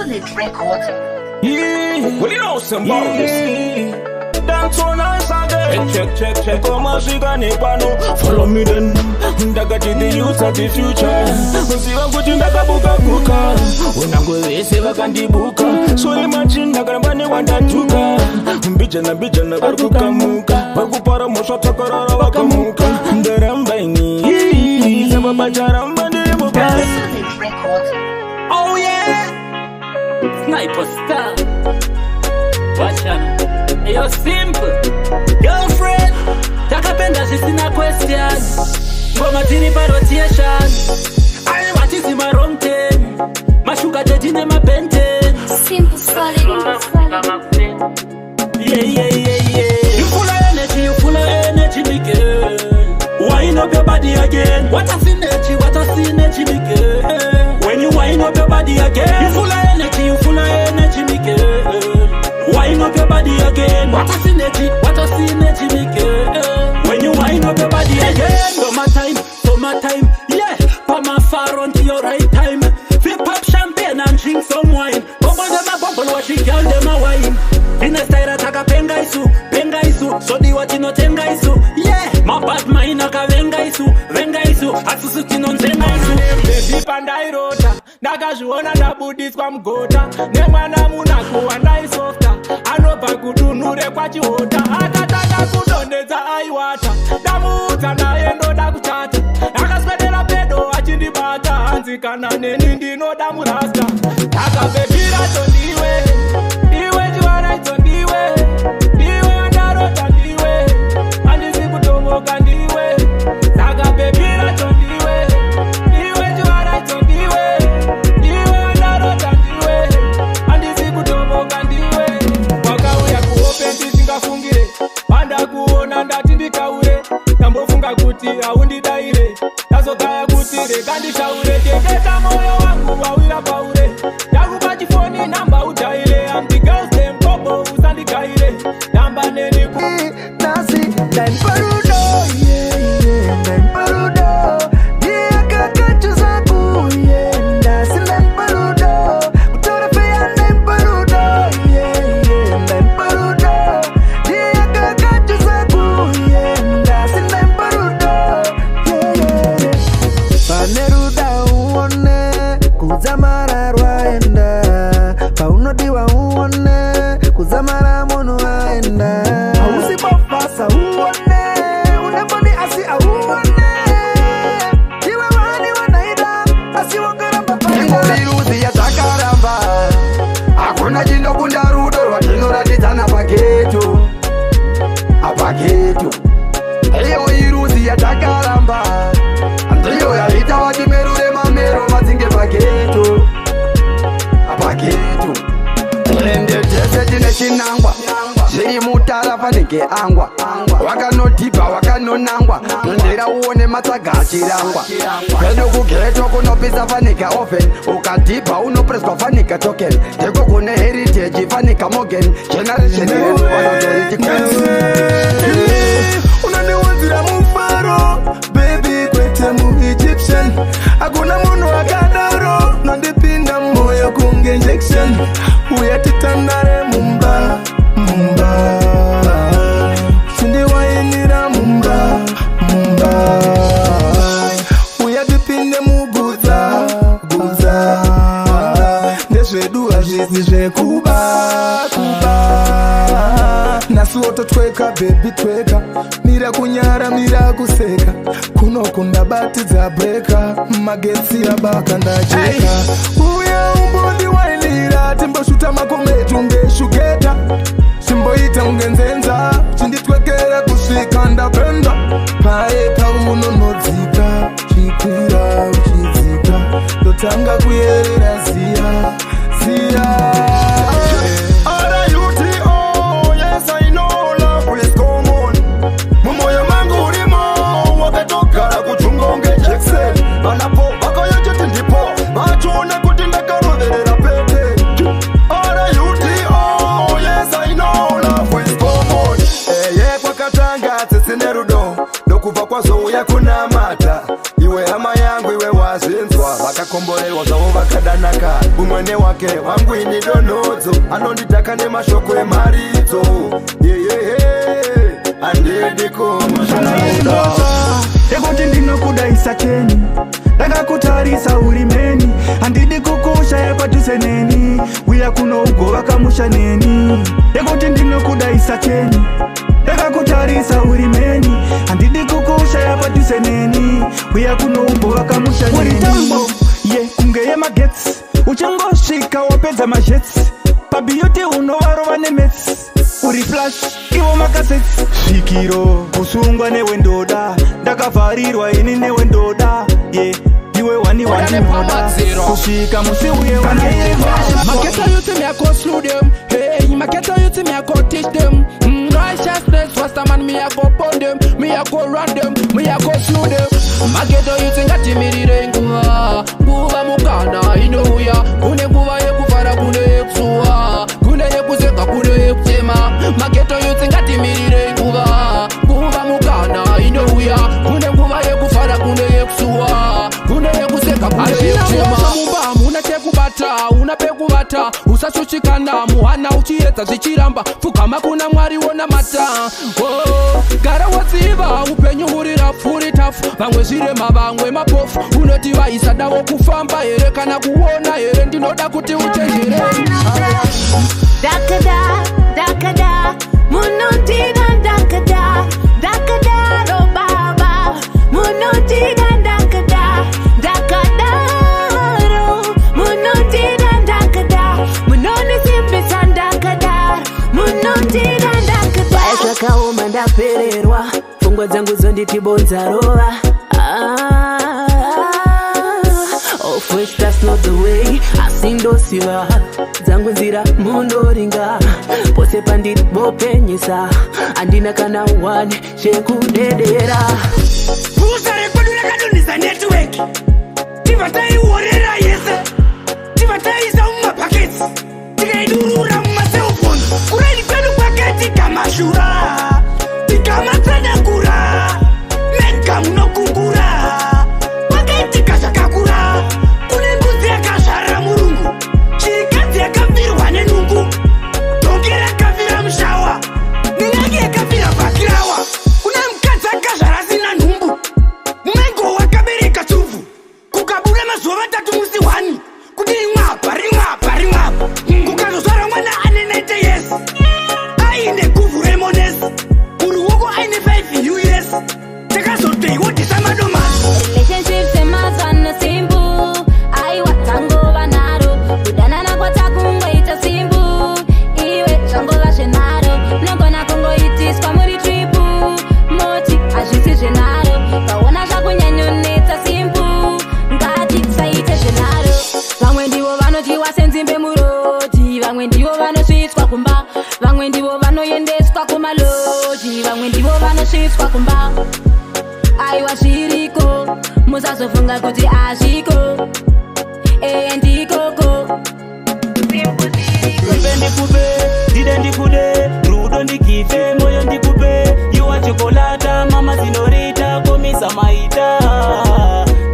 Simplesolid records. Yeah, well, you know some bonus. Dance on us again. Check. Come on, she got it, follow me then. Ndakati the youth of the future. Usiwa kuti ndakabuka kuka. Unangwese vakandibuka. So imagine ndakarambane wandajuka. Bijana varikukamuka. Vakupara mosha takarara vakamuka. Ndarambaini. Sababacharamba ndirimuka. Oh yeah. Sniper star. Watch out. You're simple. Girlfriend. Takapenda sina question. Ngoma tini pa rotation. I what is in my wrong ten. Mashuka tetine mapente. Simplesolid. Yeah. You full of energy, me girl. Wind up your body again. What a synergy, me girl. When you wind up your body again. You full of energy, me girl. Wind up your body again. What a synergy, me girl. When you wind up your body again. Summertime, yeah. Put my far onto your right time. Fill pop champagne and drink some wine. Bubble them a bubble, watch it, girl them a wine. In a style ataka pengaisu. So di what you know tengaisu. Yeah, my bad mind aka vengaisu. Asusuki non tengaisu. Baby pandai rota. Nakazviona ndabudiswa mugota. Nemwana munaku andaisofta. Anopa kudunure kwachihota. Atatanga kudonedza aiwata. Ndamuudza naye ndoda kuchata. Akaswedera pedo achindibata. Hanzi kana neni ndinoda murasta. Akabebira tondiwe. Iwe chiwaraito ndiwe. Ndiwe andarota ndiwe. Handisi kutomoka ndiwe. Akabebira tondiwe. Iwe chiwaraito ndiwe. Ndiwe andarota ndiwe. Handisi kutomoka ndiwe. Wakauya kuhope ndisingafungire. Panda kuona ndati ndikaure. Tambofunga kuti haundidaire. Tazokaya kuti rekandishaure. Teketa moyo wangu wawira paure. Yakupa chifoni namba utaile. I'm the girls them bobo usandikaire. Namba neni ku nasi dan parudo. Yeah, dan parudo. Yeah, kakachu zaku. Yeah, nasi dan parudo. Utora feya dan parudo. Yeah, dan parudo. Yeah, kakachu zaku. Yeah, nasi dan parudo. Yeah. Paneruda uone kuzamara rwaenda. Paunodiwa uone kuzamara mono aenda. Ausibafasa uone unemboni asi auone. Iwe wani wanaida asi wakaramba Ngoliruzi ya takaramba. Hakuna jindo kunda rudo rwatinoratidza pagetu. Apagetu. Iyo iruzi ya takaramba. Ndiyo yaita vachimerure mamero matsinge pagetu. Apagetu. Ende tese tine chinangwa. Zviri mutara panenge angwa. Wakanodhibha wakanonangwa. Ndira uone matsaga achirangwa. Pedo kugeto kunopisa fanika open. Ukadhibha unopreswa fanika token. Teko kune heritage fanika mogen. Generation wanotoriti kwenzi. Unaniwanzira mufaro. Baby kwete mu Egyptian. Hakuna munhu akadaro. Nandipinda moyo kunge injection. Uyatitandare mumba. Sindiwainira mumba. Uyatipinde muguza. Ndezvedu hazvizi zvekuba. Nasuoto tweka baby tweka. Mira kunyara mira kuseka. Kunokunda batidza breka. Magetsi abaka ndajeka. Uya umbodi wailira. Timboshuta makometu ngeshuketa. Simboita ungenzenza. Chinditwekera kusvika ndapenda. Pae paunonodzika. Chikwira uchidzika. Ndotanga kuyerera ziya. kufa kwazouya kunamata. Iwe hama yangu iwe wazinzwa, vakakomborerwa zvavo vakadanaka. Umwene wake wangu ini donodzo, anonditaka nemashoko emaridzo. Andidi kumushaida ekuti ndinokudaisa cheni, ndakakutarisa urimeni. Handidi kukushaya padhuze neni, uya kunougova kamusha neni. Ekuti ndinokudaisa cheni, ndakakutarisa urimeni. Handidi kukushaya padhuze neni, uya kunougova kamusha neni. Uritambo kunge yemagetsi, uchangosvika wapedza majetsi. Pabiyoti unovarova nemetsi, uri flash ivo makaseti. Svikiro kusungwa newe ndoda, ndakavharirwa ini newe ndoda. Iwe wani ndinoda, kusvika musi uye wanairema. Maketa youth me I go slew them. Hey, maketa youth me I go teach them. Righteousness first man me I go burn them. Me I go run them. Me I go slew them. Maketa youth ngati mirire nguva. Nguva mukana inouya. Kune nguva yekufara kune yekusuwa. Kune yekuseka kune yekutema. Maketa youth ngati mirire nguva. Nguva mukana inouya. Kune nguva yekufara kune yekusuwa. Kune yekuseka kune yekutema. Unachekubata, unapekubata, usachuchikana, muhana uchiedza zvichiramba, pfugama kuna Mwari wona mata. Gara waziva, upenyu huri rafu, huri tafu, vamwe zvirema, vamwe mapofu, unoti vaisa davo kufamba here kana kuona here, ndinoda kuti uchenjere. Dakada, dakada, munondina dakada, dakada ro baba, munondina dakada, dakada. Kaoma ndapererwa, pfungwa dzangu dzonditibonza rova. Oh fresh, that's not the way. Asindosiva dzangu nzira mundoringa, pose pandiri bopenyesa, andina kana wane chekudedera. Kusare kwedu rakadonisa network, tivataiworera yese, tivataisa mumapaketi, tikaidurura mumaselfoni. Kureni kwedu kwaketi kamashura, tikamatsanakura, mega munokungura, kwaketi kazakakura. Kune mbudzi yakazvara murungu, chirikadzi yakabvirwa nenungu, dongi rakabvira mushawa, ninyange yakabvira pakirawa. Kuna mukadzi akazvara sina nhumbu, mumengo wakabereka tsubvu, kukabuda mazuva 3 musi 1, kuti rimwapa rimwapa rimwapa, kukazozvara mwana ane 90 years, aine guvhu remonesi, uruoko aine 5 US, takazotoiwodhisa madomasi. Relationships emazano simple, aiwa tangova naro, kudanana kwatakungoita simple, iwe zvangova zvenaro, munogona kungoitiswa muri triple, moti hazvisi zvenaro, kaona zvakunyanyonetsa simple, ngati tisaite zvenaro. Vamwe ndivo vanodyiwa senzimbe murodhi, vamwe ndivo vanosvitswa kumba, vamwe ndivo vanoendeswa kumaloji, vamwe ndivo vanosvitswa kumba. Aiwa zviriko, musazofunga kuti azviko, ndikoko. Ive ndikupe, ndide ndikude, rudo ndikife, moyo ndikupe. Iwa chokolata, mama zinorita, komisa maita.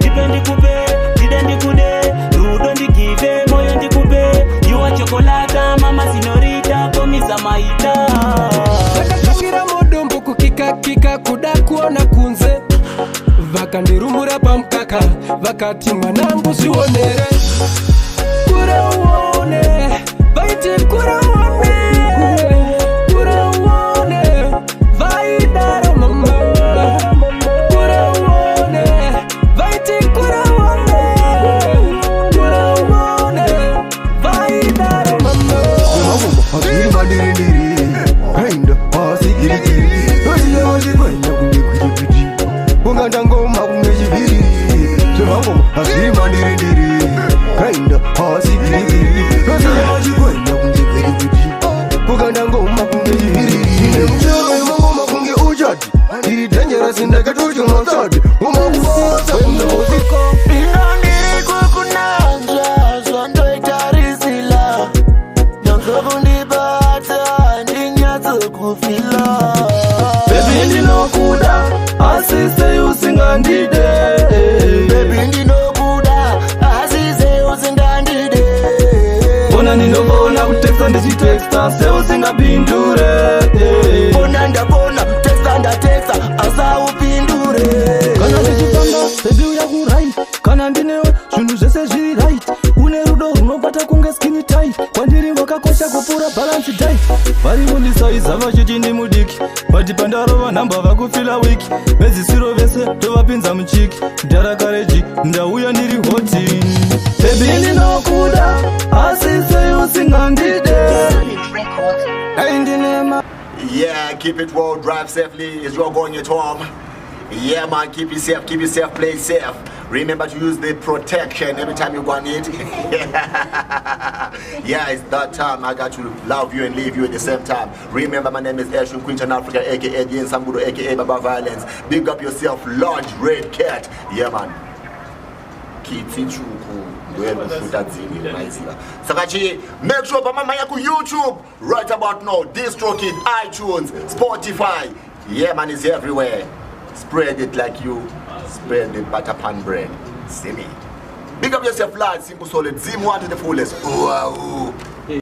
Ive ndikupe, ndide ndikude, rudo ndikife, moyo ndikupe. Iwa chokolata, mama zinorita, komisa maita. Vakakangira modombo kukika kika kuda kuona kunze, vakandirumura pamukaka, vakati mwanangu zvionere, kura uone, vaiti kura uone, kura uone, vaidaro mama, kura uone, vaiti kura uone, kura uone, vaidaro mama. Aziri madirindiri, kainda asigirigiri, aziyawazivanya kunge kwiti, kunganda ngoma kunge chiviri. Zvemangoma aziri madirindiri, kainda asigirigiri, aziyawazivanya kunge kwiti, kunganda ngoma kunge chiviri. Mchero yemangoma kunge uchati, iri dangerous ndakatocho matsati, umakuwasa muziko. Inondiri kukunanja, zvandoitarisila, nyangokundibata, ndinyatso kufila. Baby ndinokuda, asi usingandide baby ndinokuda asize usingandide bona ndinobona kutexta ndichitexta seusingapindure bona ndabona texta ndatexta asaupindure kana ndichifamba baby uyakurit kana ndinewe zvinhu zvese zviri right une rudo runobata kunge skinny tight kwandiri wakakosha kupfuura balance diet vari kundisaiza vachiti ndimudiki bati pandarova nhamba vakufila wiki vezisiro vese tovapinza muchiki ndarakareji ndauya ndiri hoti bebi ndinokuda asi seusingandide aindinema. Yeah, keep it well, drive safely as you're going at home. Yeah, man, keep yourself, play safe. Remember to use the protection every time you go on it. Yeah, it's that time. I got to love you and leave you at the same time. Remember, my name is Ashun Quinton Africa, aka Gudo, aka Baba Violence. Big up yourself, large red cat. Yeah, man. Sakachi, make sure Mama Yaku YouTube right about now. DistroKid, iTunes, Spotify. Yeah, man, it's everywhere. Spread it like you spread the butter pan bread. See me. Big up yourself, lad. Simplesolid. ZimOne to the fullest. Wow.